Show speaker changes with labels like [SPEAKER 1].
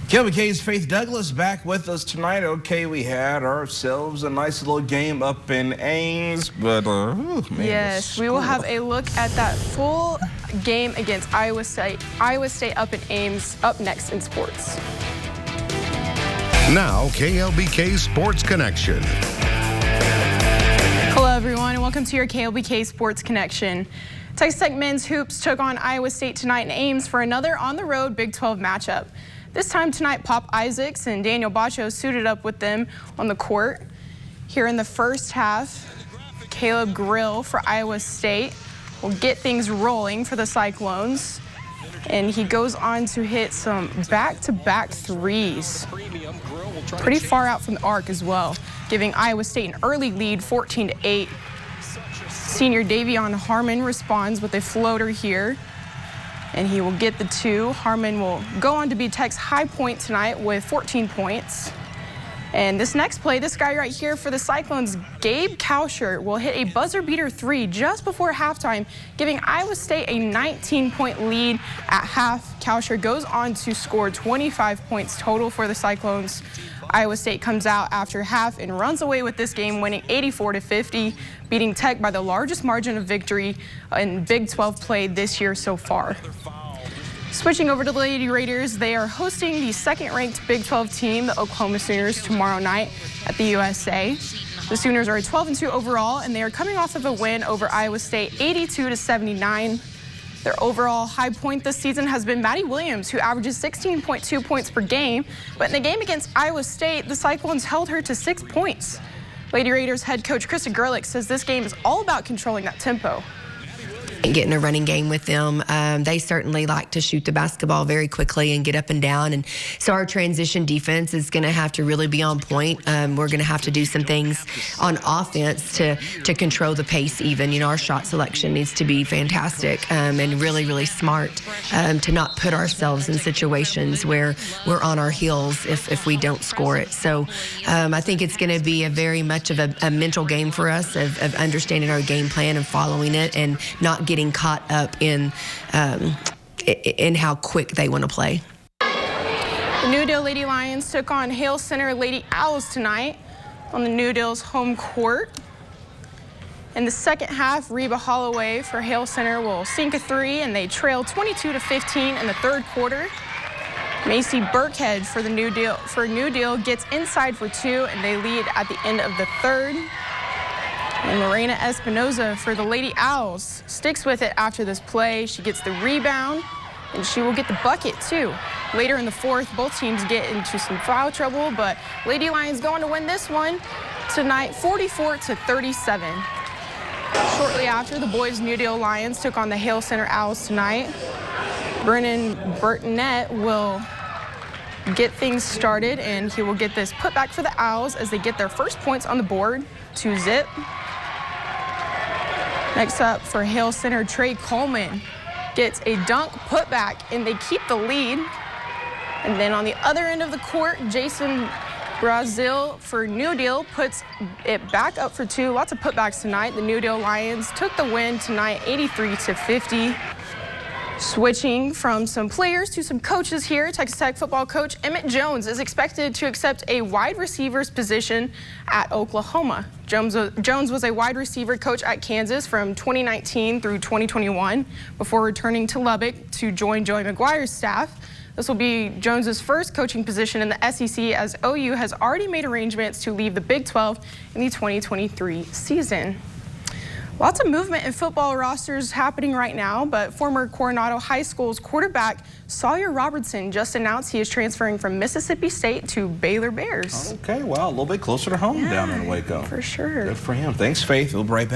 [SPEAKER 1] KLBK's Faith Douglas back with us tonight. Okay, we had ourselves a nice little game up in Ames, but man,
[SPEAKER 2] yes, we will have a look at that full game against Iowa State up in Ames up next in sports.
[SPEAKER 3] Now, KLBK Sports Connection.
[SPEAKER 2] Hello, everyone, and welcome to your KLBK Sports Connection. Texas Tech men's hoops took on Iowa State tonight in Ames for another on-the-road Big 12 matchup. This time tonight, Pop Isaacs and Daniel Bacho suited up with them on the court. Here in the first half, Caleb Grill for Iowa State will get things rolling for the Cyclones. And he goes on to hit some back-to-back threes. Pretty far out from the arc as well, giving Iowa State an early lead, 14-8. Senior Davion Harmon responds with a floater here, and he will get the two. Harmon will go on to be Tech's high point tonight with 14 points. And this next play, this guy right here for the Cyclones, Gabe Kauscher, will hit a buzzer beater three just before halftime, giving Iowa State a 19-point lead at half. Kauscher goes on to score 25 points total for the Cyclones. Iowa State comes out after half and runs away with this game, winning 84-50, beating Tech by the largest margin of victory in Big 12 play this year so far. Switching over to the Lady Raiders, they are hosting the second-ranked Big 12 team, the Oklahoma Sooners, tomorrow night at the USA. The Sooners are 12-2 overall, and they are coming off of a win over Iowa State, 82-79. Their overall high point this season has been Maddie Williams, who averages 16.2 points per game. But in the game against Iowa State, the Cyclones held her to 6 points. Lady Raiders head coach Krista Gerlich says this game is all about controlling that tempo.
[SPEAKER 4] Getting a running game with them. They certainly like to shoot the basketball very quickly and get up and down. And so our transition defense is going to have to really be on point. We're going to have to do some things on offense to control the pace even. You know, our shot selection needs to be fantastic and really, really smart to not put ourselves in situations where we're on our heels if we don't score it. So I think it's going to be a very much of a mental game for us of understanding our game plan and following it and not getting caught up in how quick they want to play.
[SPEAKER 2] The New Deal Lady Lions took on Hale Center Lady Owls tonight on the New Deal's home court. In the second half, Reba Holloway for Hale Center will sink a three, and they trail 22-15 in the third quarter. Macy Burkhead for the New Deal gets inside for two, and they lead at the end of the third. And Lorena Espinoza for the Lady Owls sticks with it after this play. She gets the rebound, and she will get the bucket, too. Later in the fourth, both teams get into some foul trouble, but Lady Lions going to win this one tonight, 44-37. Shortly after, the boys' New Deal Lions took on the Hale Center Owls tonight. Brennan Burtonette will get things started, and he will get this putback for the Owls as they get their first points on the board, 2-zip. Next up for Hale Center, Trey Coleman gets a dunk putback, and they keep the lead. And then on the other end of the court, Jason Brazil for New Deal puts it back up for two. Lots of putbacks tonight. The New Deal Lions took the win tonight, 83-50. Switching from some players to some coaches here, Texas Tech football coach Emmett Jones is expected to accept a wide receiver's position at Oklahoma. Jones was a wide receiver coach at Kansas from 2019 through 2021 before returning to Lubbock to join Joey McGuire's staff. This will be Jones's first coaching position in the SEC, as OU has already made arrangements to leave the Big 12 in the 2023 season. Lots of movement in football rosters happening right now, but former Coronado High School's quarterback Sawyer Robertson just announced he is transferring from Mississippi State to Baylor Bears.
[SPEAKER 1] Okay, well, a little bit closer to home down in Waco.
[SPEAKER 2] For sure.
[SPEAKER 1] Good for him. Thanks, Faith. We'll be right back.